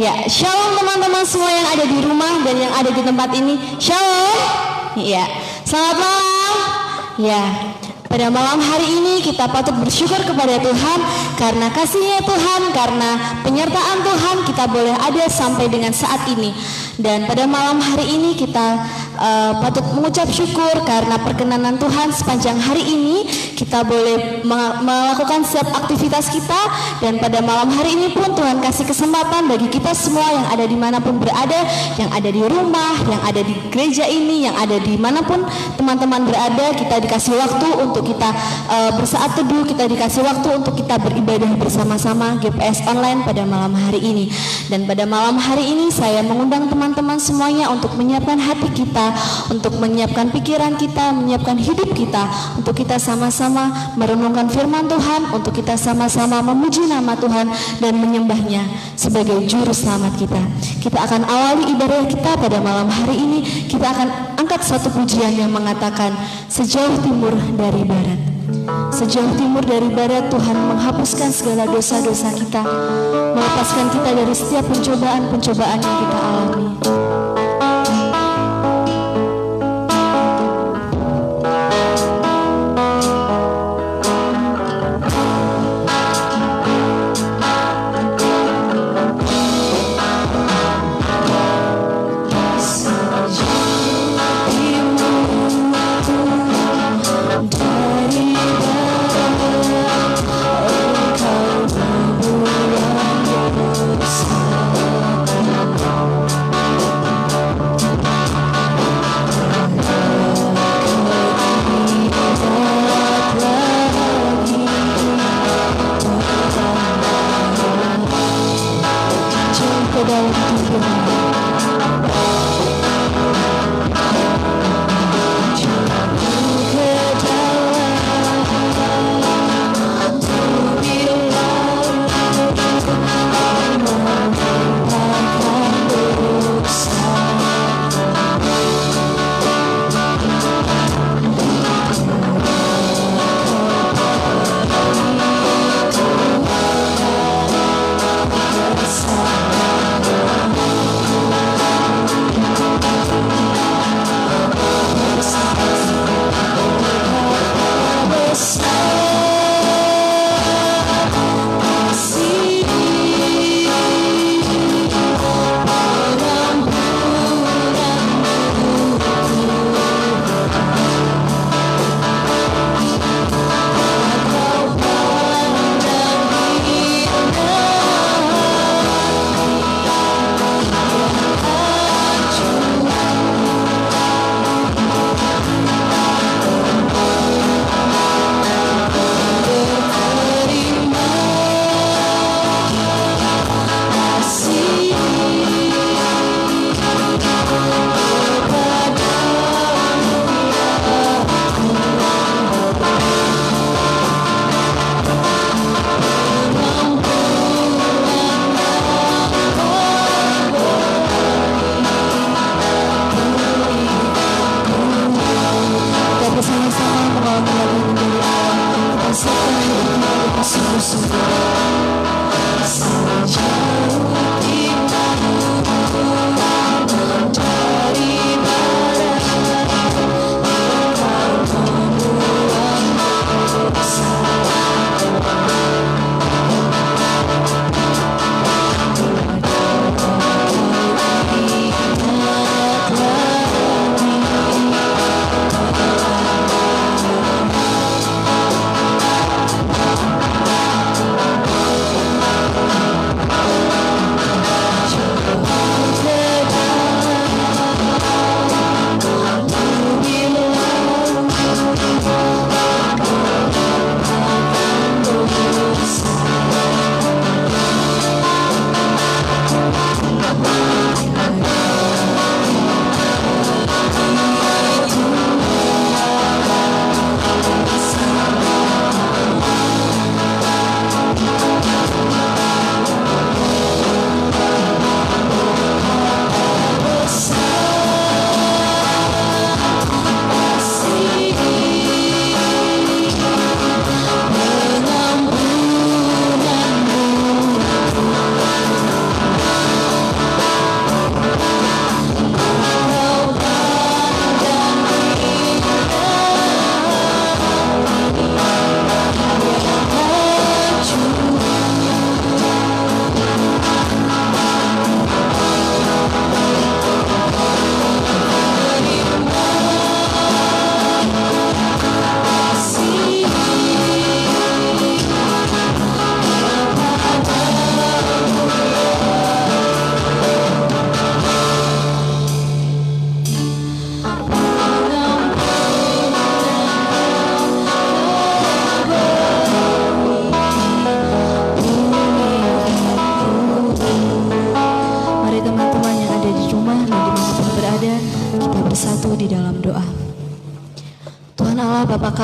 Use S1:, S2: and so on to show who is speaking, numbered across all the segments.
S1: Ya, shalom teman-teman semua yang ada di rumah dan yang ada di tempat ini. Shalom. Ya, selamat malam. Ya, pada malam hari ini kita patut bersyukur kepada Tuhan karena kasih-Nya Tuhan, karena penyertaan Tuhan kita boleh ada sampai dengan saat ini. Dan pada malam hari ini kita patut mengucap syukur karena perkenanan Tuhan sepanjang hari ini kita boleh melakukan setiap aktivitas kita. Dan pada malam hari ini pun Tuhan kasih kesempatan bagi kita semua yang ada dimanapun berada, yang ada di rumah, yang ada di gereja ini, yang ada dimanapun teman-teman berada, kita dikasih waktu untuk kita bersaat teduh, kita dikasih waktu untuk kita beribadah bersama-sama GPS online pada malam hari ini. Dan pada malam hari ini saya mengundang teman-teman semuanya untuk menyiapkan hati kita, untuk menyiapkan pikiran kita, menyiapkan hidup kita, untuk kita sama-sama merenungkan firman Tuhan, untuk kita sama-sama memuji nama Tuhan dan menyembahnya sebagai juru selamat kita. Kita akan awali ibadah kita pada malam hari ini. Kita akan angkat satu pujian yang mengatakan, sejauh timur dari barat. Sejauh timur dari barat Tuhan menghapuskan segala dosa-dosa kita, melepaskan kita dari setiap pencobaan-pencobaan yang kita alami.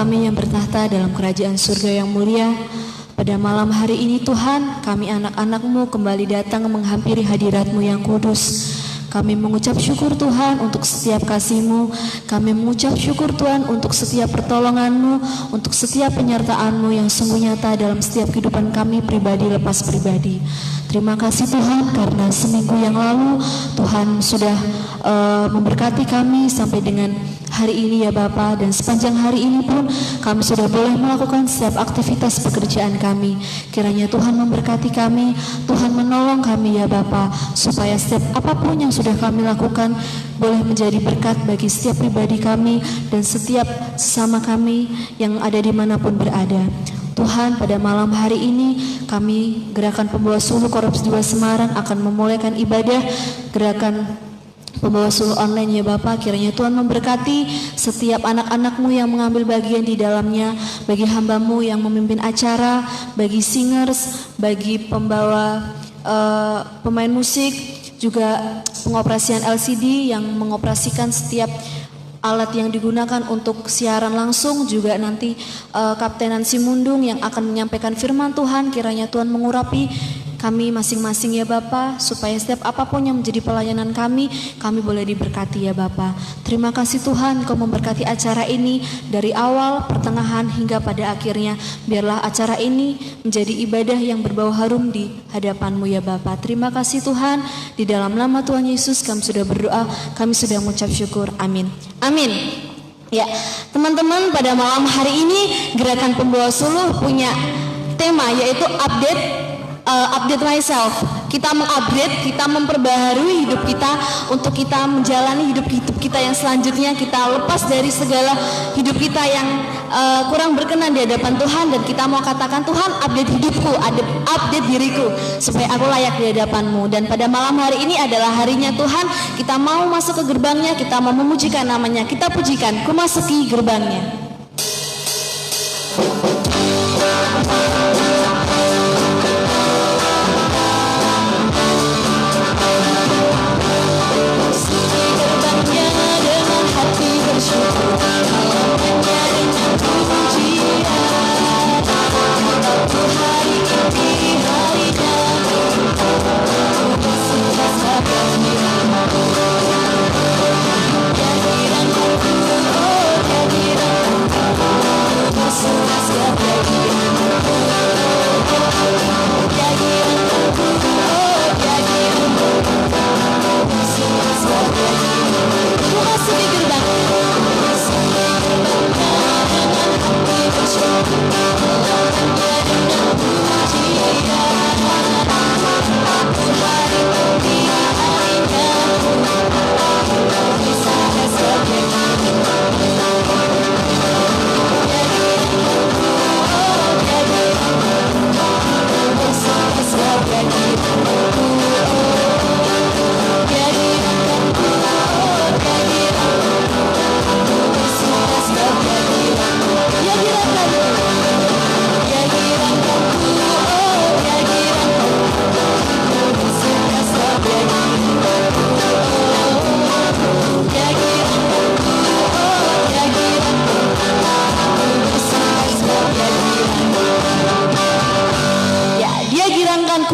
S1: kami yang bertahta dalam kerajaan surga yang mulia, pada malam hari ini Tuhan, kami anak-anak-Mu kembali datang menghampiri hadirat-Mu yang kudus. Kami mengucap syukur Tuhan untuk setiap kasih-Mu. Kami mengucap syukur Tuhan untuk setiap pertolongan-Mu, untuk setiap penyertaan-Mu yang sungguh nyata dalam setiap kehidupan kami pribadi lepas pribadi. Terima kasih Tuhan karena seminggu yang lalu Tuhan sudah memberkati kami sampai dengan hari ini ya Bapa, dan sepanjang hari ini pun kami sudah boleh melakukan setiap aktivitas pekerjaan kami. Kiranya Tuhan memberkati kami, Tuhan menolong kami ya Bapa, supaya setiap apapun yang sudah kami lakukan boleh menjadi berkat bagi setiap pribadi kami dan setiap sesama kami yang ada dimanapun berada. Tuhan, pada malam hari ini kami Gerakan Pembawa Suluh Korps 2 Semarang akan memulaikan ibadah Gerakan Pembawa Suluh online ya Bapak. Kiranya Tuhan memberkati setiap anak-anak-Mu yang mengambil bagian di dalamnya, bagi hamba-Mu yang memimpin acara, bagi singers, bagi pembawa pemain musik, juga pengoperasian LCD yang mengoperasikan setiap alat yang digunakan untuk siaran langsung, juga nanti Kaptenan Simundung yang akan menyampaikan firman Tuhan. Kiranya Tuhan mengurapi kami masing-masing ya Bapa, supaya setiap apapun yang menjadi pelayanan kami boleh diberkati ya Bapa. Terima kasih Tuhan, Kau memberkati acara ini dari awal, pertengahan hingga pada akhirnya. Biarlah acara ini menjadi ibadah yang berbau harum di hadapan-Mu ya Bapa. Terima kasih Tuhan, di dalam nama Tuhan Yesus kami sudah berdoa, kami sudah mengucap syukur. Amin. Amin. Ya, teman-teman, pada malam hari ini Gerakan Pembawa Suluh punya tema yaitu update myself. Kita mengupgrade, kita memperbaharui hidup kita untuk kita menjalani hidup kita yang selanjutnya. Kita lepas dari segala hidup kita yang kurang berkenan di hadapan Tuhan, dan kita mau katakan, Tuhan, update hidupku, update diriku supaya aku layak di hadapan-Mu. Dan pada malam hari ini adalah harinya Tuhan. Kita mau masuk ke gerbangnya, kita mau memujikan namanya. Kita pujikan, ku masuki gerbangnya.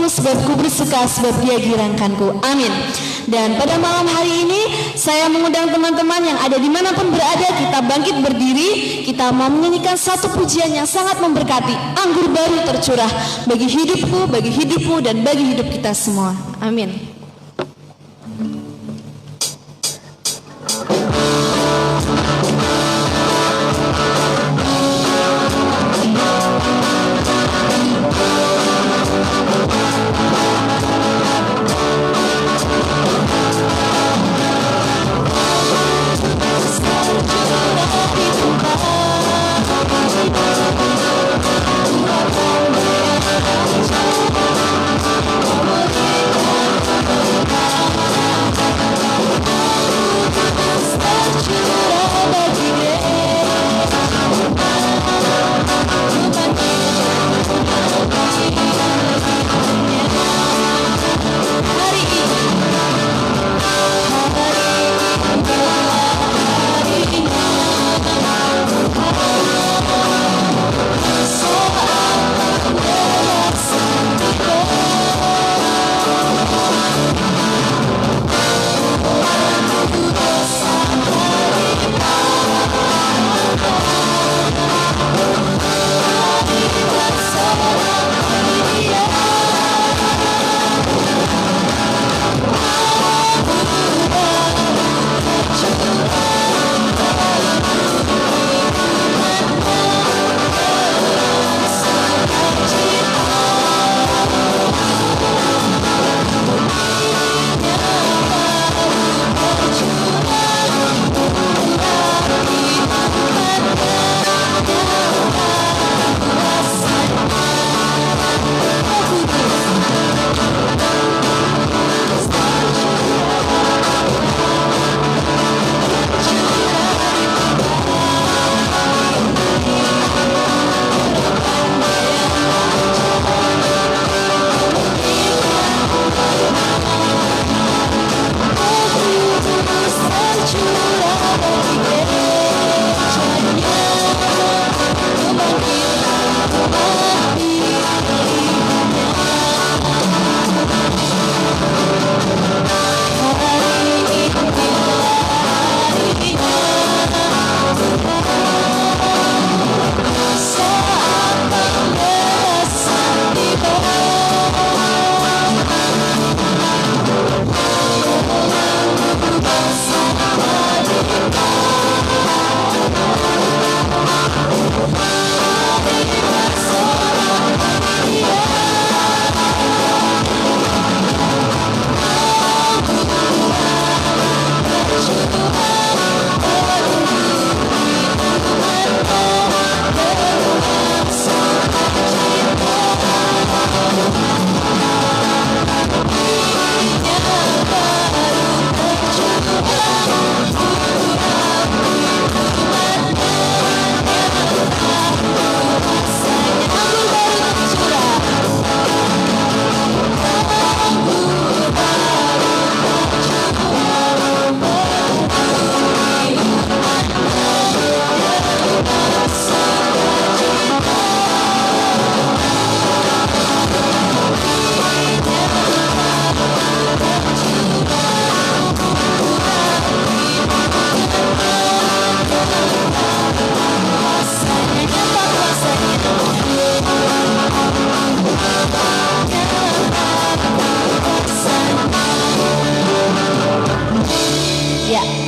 S1: Sebab ku bersuka, sebab Dia girangkanku. Amin. Dan pada malam hari ini saya mengundang teman-teman yang ada dimanapun berada, kita bangkit berdiri. Kita mau menyanyikan satu pujian yang sangat memberkati. Anggur baru tercurah bagi hidupku, bagi hidupmu, dan bagi hidup kita semua. Amin.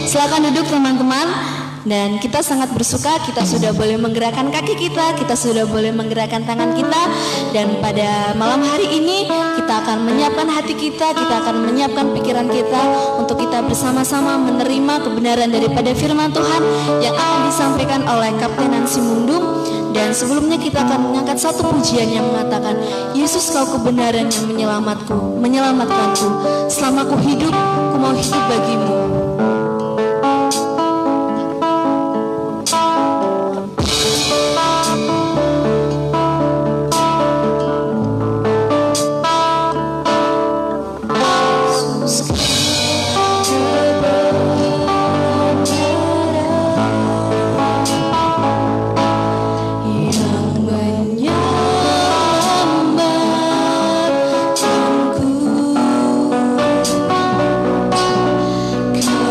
S1: Silakan duduk teman-teman. Dan kita sangat bersuka kita sudah boleh menggerakkan kaki kita sudah boleh menggerakkan tangan kita. Dan pada malam hari ini kita akan menyiapkan hati kita akan menyiapkan pikiran kita untuk kita bersama-sama menerima kebenaran daripada firman Tuhan yang akan disampaikan oleh Kapten Nancy Mundung. Dan sebelumnya kita akan mengangkat satu pujian yang mengatakan, Yesus kau kebenaran yang menyelamatkanku. Selama ku hidup, ku mau hidup bagimu.
S2: Kau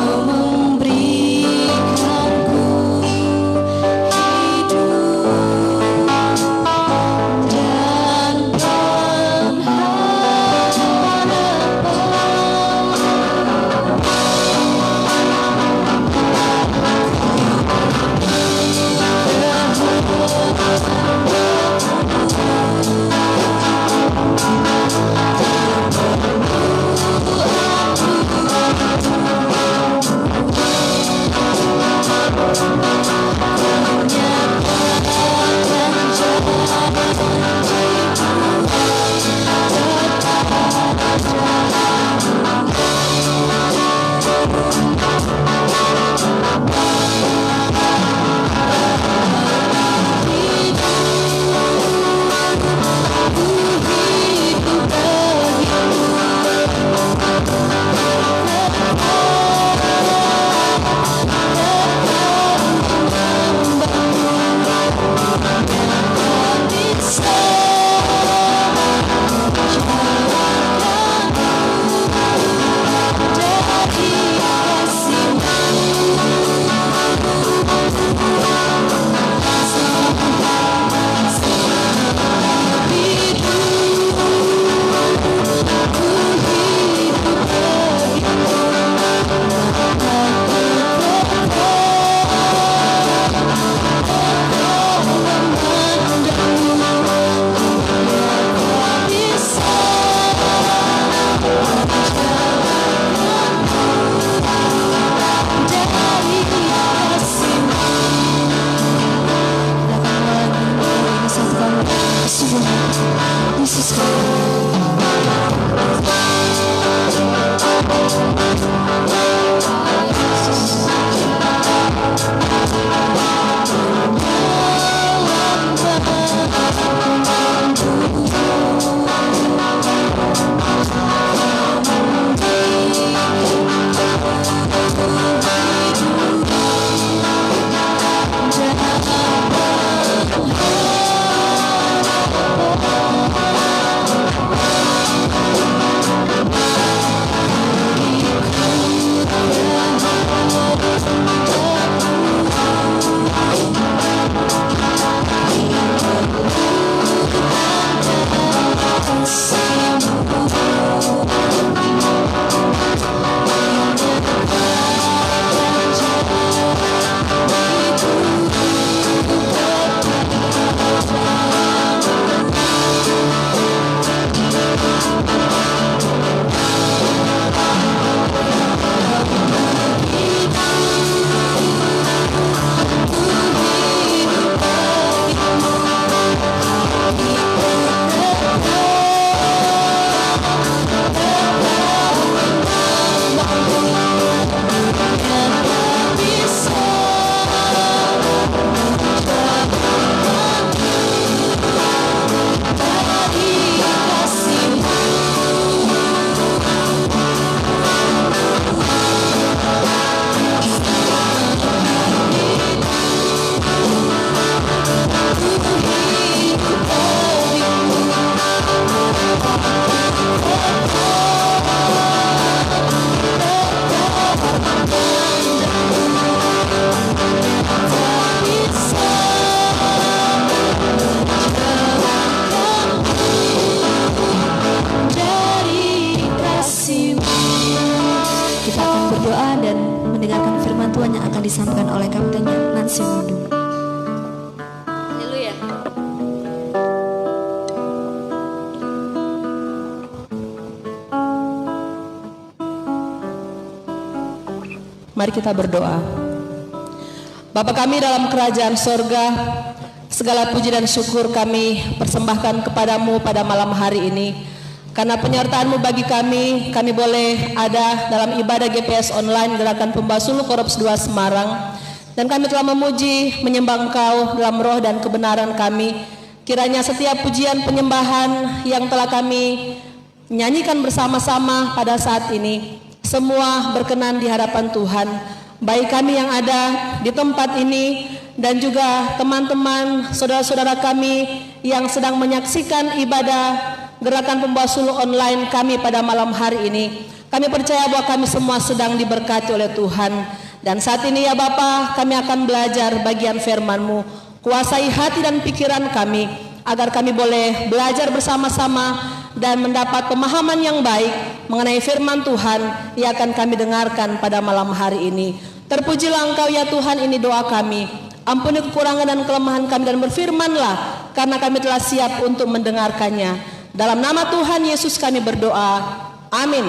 S1: akan disampaikan oleh Kapten Nancy Windu. Haleluya.
S2: Mari kita berdoa. Bapa kami dalam kerajaan sorga, segala puji dan syukur kami persembahkan kepadamu pada malam hari ini. Karena penyertaan-Mu bagi kami boleh ada dalam ibadah GPS online Gerakan Pembasulu Korps 2 Semarang. Dan kami telah memuji, menyembah Engkau dalam roh dan kebenaran kami. Kiranya setiap pujian penyembahan yang telah kami nyanyikan bersama-sama pada saat ini, semua berkenan di hadapan Tuhan. Baik kami yang ada di tempat ini dan juga teman-teman, saudara-saudara kami yang sedang menyaksikan ibadah Gerakan Pembasulu online kami pada malam hari ini. Kami percaya bahwa kami semua sedang diberkati oleh Tuhan. Dan saat ini ya Bapa, kami akan belajar bagian firman-Mu. Kuasai hati dan pikiran kami, agar kami boleh belajar bersama-sama dan mendapat pemahaman yang baik mengenai firman Tuhan yang akan kami dengarkan pada malam hari ini. Terpujilah Engkau ya Tuhan, ini doa kami. Ampuni kekurangan dan kelemahan kami dan berfirmanlah, karena kami telah siap untuk mendengarkannya. Dalam nama Tuhan Yesus kami berdoa. Amin.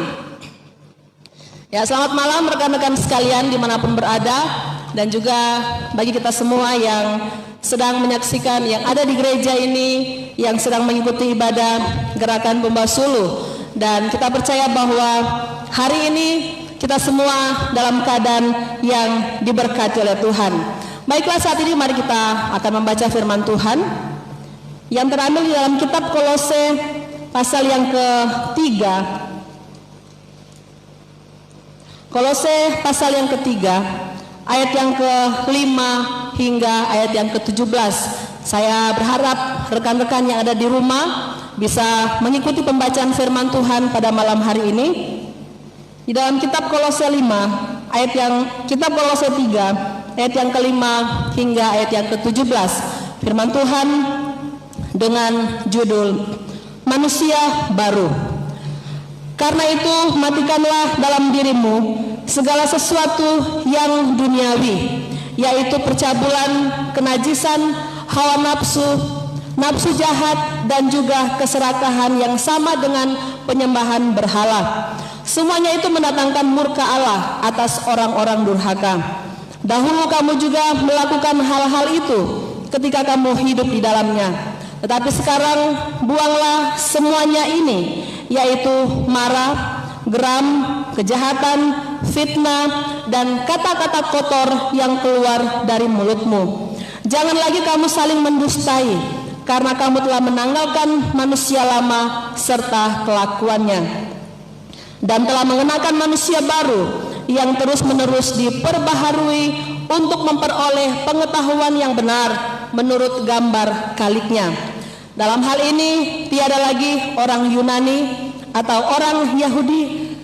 S2: Ya, selamat malam rekan-rekan sekalian dimanapun berada, dan juga bagi kita semua yang sedang menyaksikan, yang ada di gereja ini, yang sedang mengikuti ibadah Gerakan Pembasulu. Dan kita percaya bahwa hari ini kita semua dalam keadaan yang diberkati oleh Tuhan. Baiklah, saat ini mari kita akan membaca firman Tuhan yang terambil di dalam kitab Kolose pasal yang ketiga. Kolose pasal yang ketiga, ayat yang ke-5 hingga ayat yang ke-17. Saya berharap rekan-rekan yang ada di rumah bisa mengikuti pembacaan firman Tuhan pada malam hari ini. Di dalam kitab Kolose 5, kitab Kolose 3, ayat yang ke-5 hingga ayat yang ke-17. Firman Tuhan dengan judul Manusia Baru. Karena itu matikanlah dalam dirimu segala sesuatu yang duniawi, yaitu percabulan, kenajisan, hawa nafsu, nafsu jahat, dan juga keserakahan yang sama dengan penyembahan berhala. Semuanya itu mendatangkan murka Allah atas orang-orang durhaka. Dahulu kamu juga melakukan hal-hal itu ketika kamu hidup di dalamnya. Tetapi sekarang buanglah semuanya ini, yaitu marah, geram, kejahatan, fitnah, dan kata-kata kotor yang keluar dari mulutmu. Jangan lagi kamu saling mendustai, karena kamu telah menanggalkan manusia lama serta kelakuannya, dan telah mengenakan manusia baru yang terus-menerus diperbaharui untuk memperoleh pengetahuan yang benar menurut gambar kaliknya. Dalam hal ini tiada lagi orang Yunani atau orang Yahudi,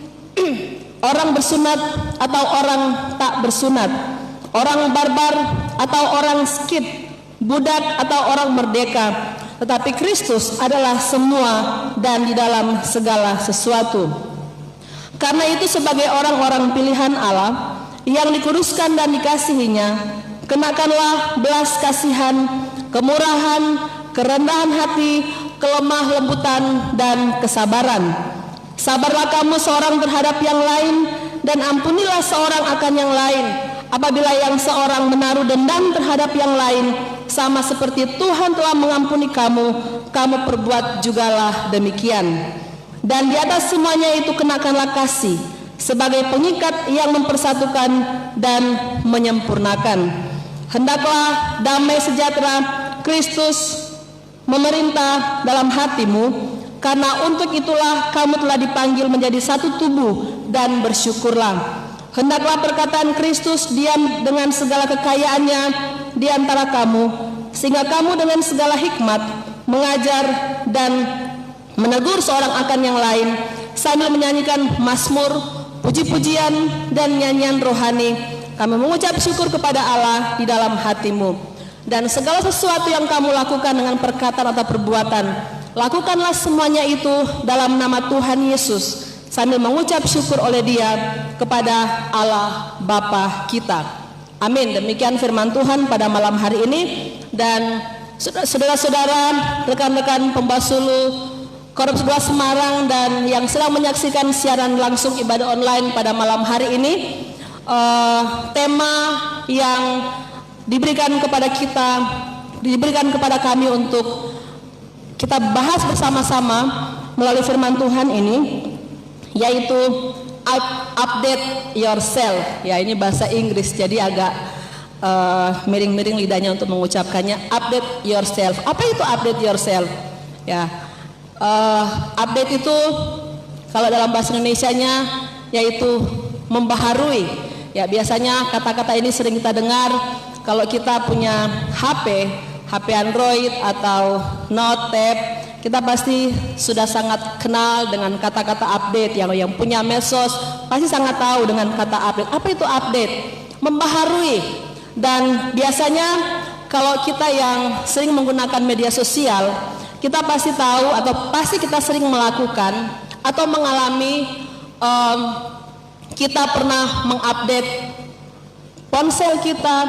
S2: orang bersunat atau orang tak bersunat, orang barbar atau orang Skit, budak atau orang merdeka, tetapi Kristus adalah semua dan di dalam segala sesuatu. Karena itu sebagai orang-orang pilihan Allah yang dikuduskan dan dikasihinya, kenakanlah belas kasihan, kemurahan, kerendahan hati, kelemah lembutan, dan kesabaran. Sabarlah kamu seorang terhadap yang lain, dan ampunilah seorang akan yang lain. Apabila yang seorang menaruh dendam terhadap yang lain, sama seperti Tuhan telah mengampuni kamu, kamu perbuat jugalah demikian. Dan di atas semuanya itu kenakanlah kasih sebagai pengikat yang mempersatukan dan menyempurnakan. Hendaklah damai sejahtera Kristus memerintah dalam hatimu, karena untuk itulah kamu telah dipanggil menjadi satu tubuh, dan bersyukurlah. Hendaklah perkataan Kristus diam dengan segala kekayaannya di antara kamu, sehingga kamu dengan segala hikmat mengajar dan menegur seorang akan yang lain, sambil menyanyikan mazmur, puji-pujian, dan nyanyian rohani. Kami mengucap syukur kepada Allah di dalam hatimu. Dan segala sesuatu yang kamu lakukan dengan perkataan atau perbuatan, lakukanlah semuanya itu dalam nama Tuhan Yesus, sambil mengucap syukur oleh Dia kepada Allah Bapa kita. Amin. Demikian firman Tuhan pada malam hari ini. Dan saudara-saudara, rekan-rekan Pembasulu Korps 2 Semarang dan yang sedang menyaksikan siaran langsung ibadah online pada malam hari ini, tema yang diberikan kepada kami untuk kita bahas bersama-sama melalui firman Tuhan ini, yaitu update yourself. Ya, ini bahasa Inggris, jadi agak miring-miring lidahnya untuk mengucapkannya. Update yourself. Apa itu update yourself? Ya, update itu kalau dalam bahasa Indonesianya yaitu membaharui. Ya, biasanya kata-kata ini sering kita dengar kalau kita punya HP Android atau Note tab. Kita pasti sudah sangat kenal dengan kata-kata update. Yang punya medsos pasti sangat tahu dengan kata update. Apa itu update? Membaharui. Dan biasanya kalau kita yang sering menggunakan media sosial, kita pasti tahu atau pasti kita sering melakukan atau mengalami, kita pernah mengupdate ponsel kita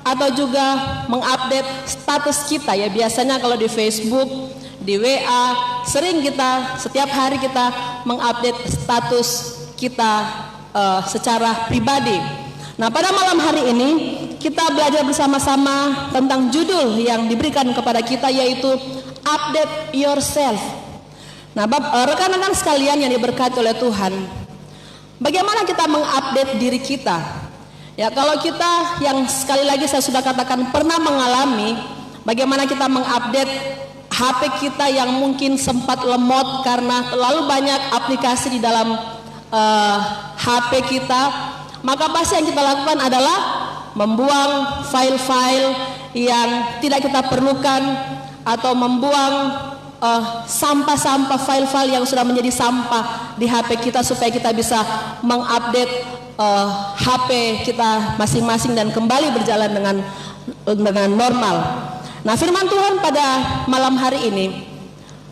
S2: atau juga mengupdate status kita. Ya, biasanya kalau di Facebook, di WA, sering kita setiap hari kita mengupdate status kita secara pribadi. Nah, pada malam hari ini kita belajar bersama-sama tentang judul yang diberikan kepada kita, yaitu update yourself. Nah, rekan-rekan sekalian yang diberkati oleh Tuhan, bagaimana kita mengupdate diri kita? Ya, kalau kita yang sekali lagi saya sudah katakan pernah mengalami bagaimana kita mengupdate HP kita yang mungkin sempat lemot karena terlalu banyak aplikasi di dalam HP kita, maka pasti yang kita lakukan adalah membuang file-file yang tidak kita perlukan atau membuang sampah-sampah file-file yang sudah menjadi sampah di HP kita supaya kita bisa mengupdate HP kita masing-masing dan kembali berjalan dengan normal. Nah, firman Tuhan pada malam hari ini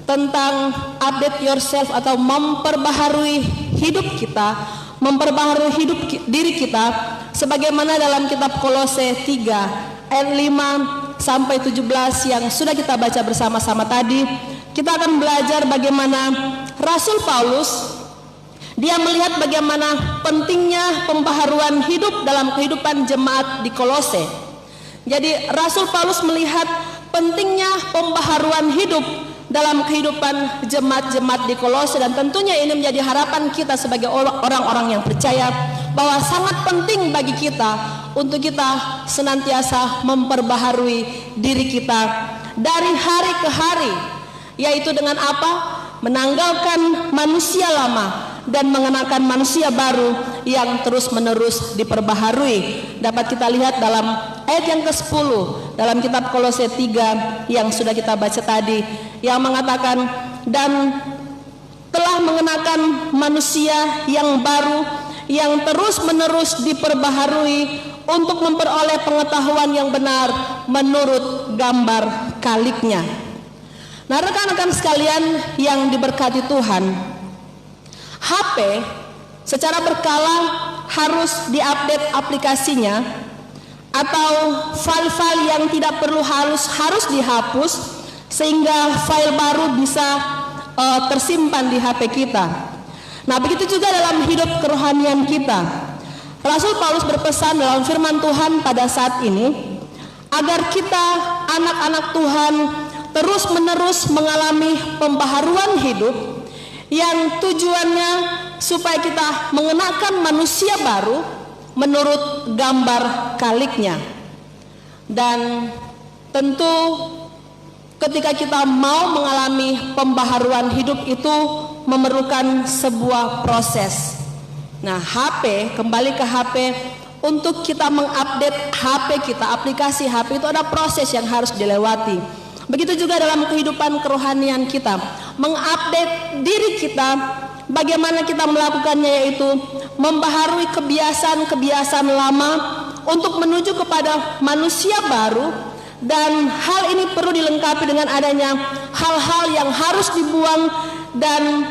S2: tentang update yourself atau memperbaharui hidup kita, memperbaharui hidup diri kita, sebagaimana dalam kitab Kolose 3 ayat 5 sampai 17 yang sudah kita baca bersama-sama tadi. Kita akan belajar bagaimana Rasul Paulus dia melihat bagaimana pentingnya pembaharuan hidup dalam kehidupan jemaat di Kolose. Jadi Rasul Paulus melihat pentingnya pembaharuan hidup dalam kehidupan jemaat-jemaat di Kolose, dan tentunya ini menjadi harapan kita sebagai orang-orang yang percaya bahwa sangat penting bagi kita untuk kita senantiasa memperbaharui diri kita dari hari ke hari, yaitu dengan apa? Menanggalkan manusia lama dan mengenakan manusia baru yang terus-menerus diperbaharui. Dapat kita lihat dalam ayat yang ke-10 dalam kitab Kolose 3 yang sudah kita baca tadi, yang mengatakan, dan telah mengenakan manusia yang baru yang terus-menerus diperbaharui untuk memperoleh pengetahuan yang benar menurut gambar kaliknya. Nah, rekan-rekan sekalian yang diberkati Tuhan, HP secara berkala harus diupdate aplikasinya, atau file-file yang tidak perlu harus dihapus sehingga file baru bisa tersimpan di HP kita. Nah, begitu juga dalam hidup kerohanian kita. Rasul Paulus berpesan dalam firman Tuhan pada saat ini agar kita anak-anak Tuhan terus-menerus mengalami pembaharuan hidup yang tujuannya supaya kita mengenakan manusia baru menurut gambar kaliknya. Dan tentu ketika kita mau mengalami pembaharuan hidup itu memerlukan sebuah proses. Nah, kembali ke HP, untuk kita mengupdate HP kita, aplikasi HP itu ada proses yang harus dilewati. Begitu juga dalam kehidupan kerohanian kita, mengupdate diri kita, bagaimana kita melakukannya, yaitu membaharui kebiasaan-kebiasaan lama untuk menuju kepada manusia baru. Dan hal ini perlu dilengkapi dengan adanya hal-hal yang harus dibuang dan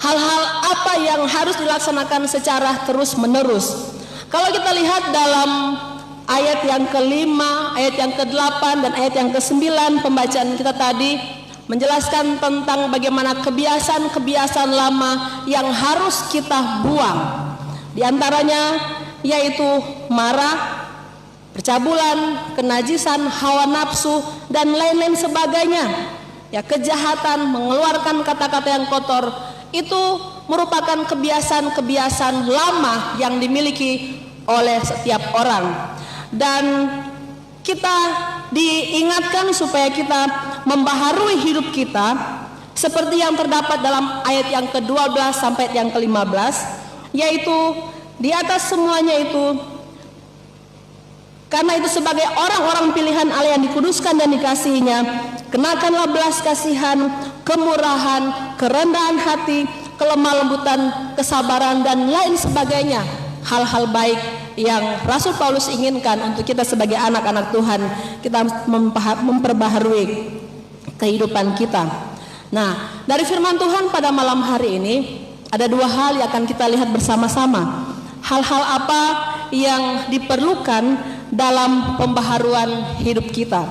S2: hal-hal apa yang harus dilaksanakan secara terus-menerus. Kalau kita lihat dalam ayat yang ke-5, ayat yang ke-8, dan ayat yang ke-9 pembacaan kita tadi menjelaskan tentang bagaimana kebiasaan-kebiasaan lama yang harus kita buang. Di antaranya yaitu marah, percabulan, kenajisan, hawa nafsu, dan lain-lain sebagainya. Ya, kejahatan, mengeluarkan kata-kata yang kotor, itu merupakan kebiasaan-kebiasaan lama yang dimiliki oleh setiap orang. Dan kita diingatkan supaya kita membaharui hidup kita seperti yang terdapat dalam ayat yang ke-12 sampai yang ke-15, yaitu di atas semuanya itu, karena itu sebagai orang-orang pilihan Allah yang dikuduskan dan dikasihinya, kenakanlah belas kasihan, kemurahan, kerendahan hati, kelemah lembutan, kesabaran, dan lain sebagainya. Hal-hal baik yang Rasul Paulus inginkan untuk kita sebagai anak-anak Tuhan, kita memperbaharui kehidupan kita. Nah, dari firman Tuhan pada malam hari ini ada dua hal yang akan kita lihat bersama-sama. Hal-hal apa yang diperlukan dalam pembaharuan hidup kita?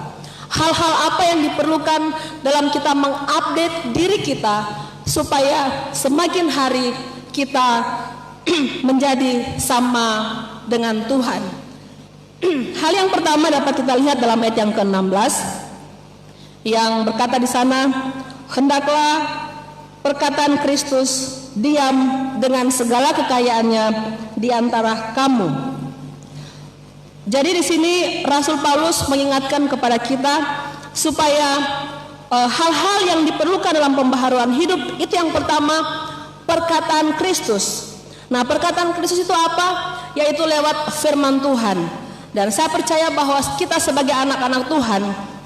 S2: Hal-hal apa yang diperlukan dalam kita mengupdate diri kita supaya semakin hari kita menjadi sama dengan Tuhan. Hal yang pertama dapat kita lihat dalam ayat yang ke-16 yang berkata di sana, hendaklah perkataan Kristus diam dengan segala kekayaannya di antara kamu. Jadi di sini Rasul Paulus mengingatkan kepada kita supaya hal-hal yang diperlukan dalam pembaharuan hidup itu yang pertama perkataan Kristus. Nah, perkataan Kristus itu apa? Yaitu lewat firman Tuhan. Dan saya percaya bahwa kita sebagai anak-anak Tuhan,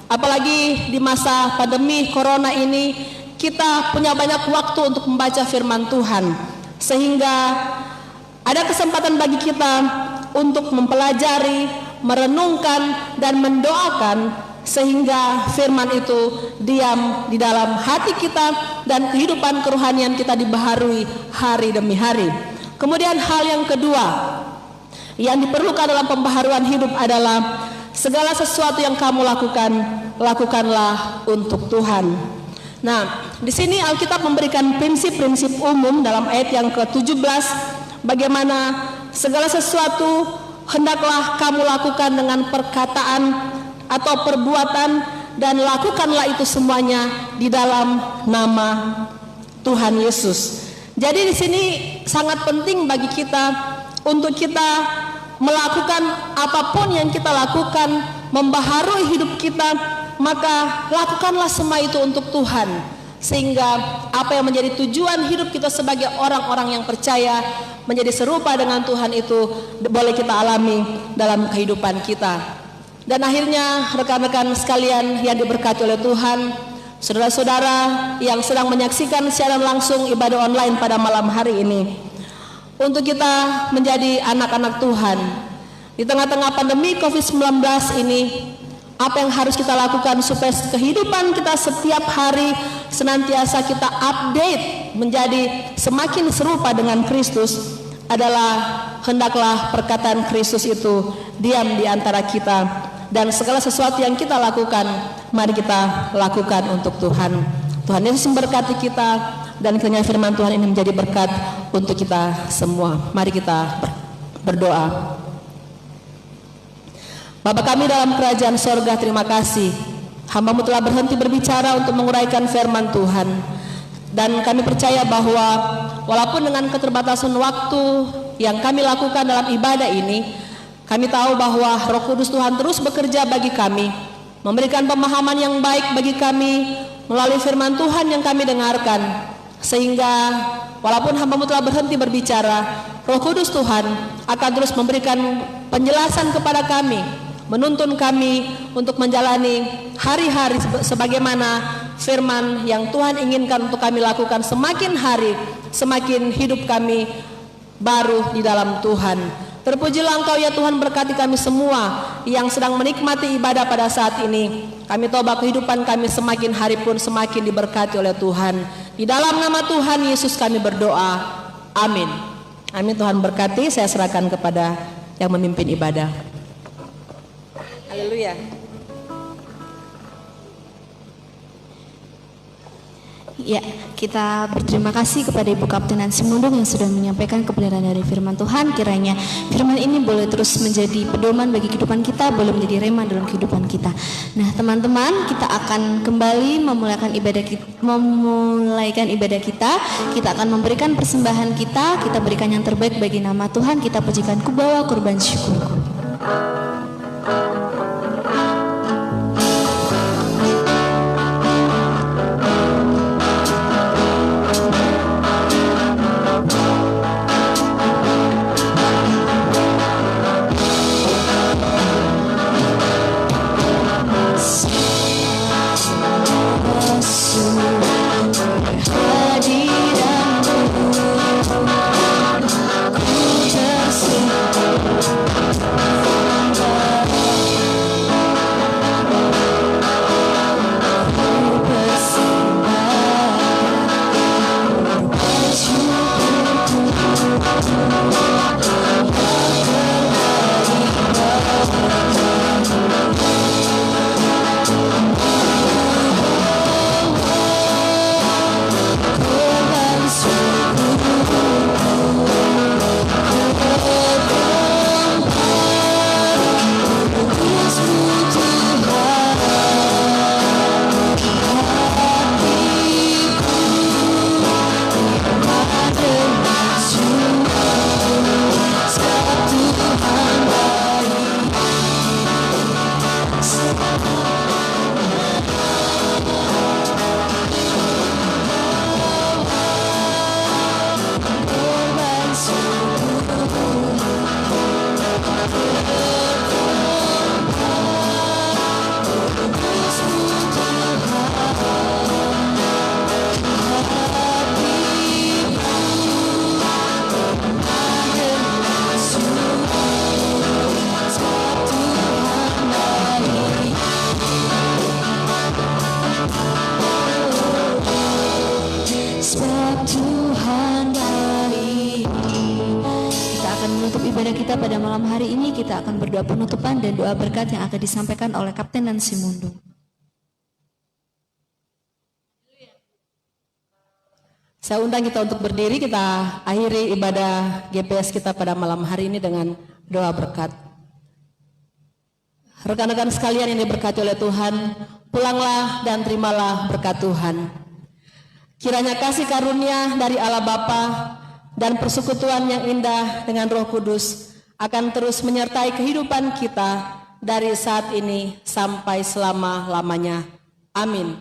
S2: apalagi di masa pandemi corona ini, kita punya banyak waktu untuk membaca firman Tuhan, sehingga ada kesempatan bagi kita untuk mempelajari, merenungkan, dan mendoakan, sehingga firman itu diam di dalam hati kita dan kehidupan kerohanian kita dibaharui hari demi hari. Kemudian hal yang kedua yang diperlukan dalam pembaharuan hidup adalah segala sesuatu yang kamu lakukan, lakukanlah untuk Tuhan. Nah, di sini Alkitab memberikan prinsip-prinsip umum dalam ayat yang ke-17, bagaimana segala sesuatu hendaklah kamu lakukan dengan perkataan atau perbuatan, dan lakukanlah itu semuanya di dalam nama Tuhan Yesus. Jadi di sini sangat penting bagi kita untuk kita melakukan apapun yang kita lakukan, membaharui hidup kita, maka lakukanlah semua itu untuk Tuhan, sehingga apa yang menjadi tujuan hidup kita sebagai orang-orang yang percaya menjadi serupa dengan Tuhan itu boleh kita alami dalam kehidupan kita. Dan akhirnya rekan-rekan sekalian yang diberkati oleh Tuhan, saudara-saudara yang sedang menyaksikan secara langsung ibadah online pada malam hari ini, untuk kita menjadi anak-anak Tuhan di tengah-tengah pandemi COVID-19 ini, apa yang harus kita lakukan supaya kehidupan kita setiap hari senantiasa kita update menjadi semakin serupa dengan Kristus adalah hendaklah perkataan Kristus itu diam di antara kita, dan segala sesuatu yang kita lakukan mari kita lakukan untuk Tuhan. Tuhan Yesus memberkati kita, dan kiranya firman Tuhan ini menjadi berkat untuk kita semua. Mari kita berdoa. Bapa kami dalam kerajaan sorga, terima kasih hamba-Mu telah berhenti berbicara untuk menguraikan firman Tuhan, dan kami percaya bahwa walaupun dengan keterbatasan waktu yang kami lakukan dalam ibadah ini, kami tahu bahwa Roh Kudus Tuhan terus bekerja bagi kami, memberikan pemahaman yang baik bagi kami melalui firman Tuhan yang kami dengarkan, sehingga walaupun hamba-Mu telah berhenti berbicara, Roh Kudus Tuhan akan terus memberikan penjelasan kepada kami, menuntun kami untuk menjalani hari-hari sebagaimana firman yang Tuhan inginkan untuk kami lakukan. Semakin hari, semakin hidup kami baru di dalam Tuhan. Terpujilah Engkau ya Tuhan, berkati kami semua yang sedang menikmati ibadah pada saat ini. Kami tahu bahwa kehidupan kami semakin hari pun semakin diberkati oleh Tuhan. Di dalam nama Tuhan Yesus kami berdoa. Amin. Amin. Tuhan berkati. Saya serahkan kepada yang memimpin ibadah. Haleluya.
S1: Ya, kita berterima kasih kepada Ibu Kapten Nancy Mundung yang sudah menyampaikan kebenaran dari firman Tuhan. Kiranya firman ini boleh terus menjadi pedoman bagi kehidupan kita, boleh menjadi rema dalam kehidupan kita. Nah, teman-teman, kita akan kembali memulaikan ibadah kita. Kita akan memberikan persembahan kita berikan yang terbaik bagi nama Tuhan. Kita pujikan Kubawa Kurban Syukurku. Pada malam hari ini kita akan berdoa penutupan dan doa berkat yang akan disampaikan oleh Kapten Nancy Mundung.
S2: Saya undang kita untuk berdiri, kita akhiri ibadah GPS kita pada malam hari ini dengan doa berkat. Rekan-rekan sekalian yang diberkati oleh Tuhan, pulanglah dan terimalah berkat Tuhan. Kiranya kasih karunia dari Allah Bapa dan persekutuan yang indah dengan Roh Kudus akan terus menyertai kehidupan kita dari saat ini sampai selama-lamanya. Amin.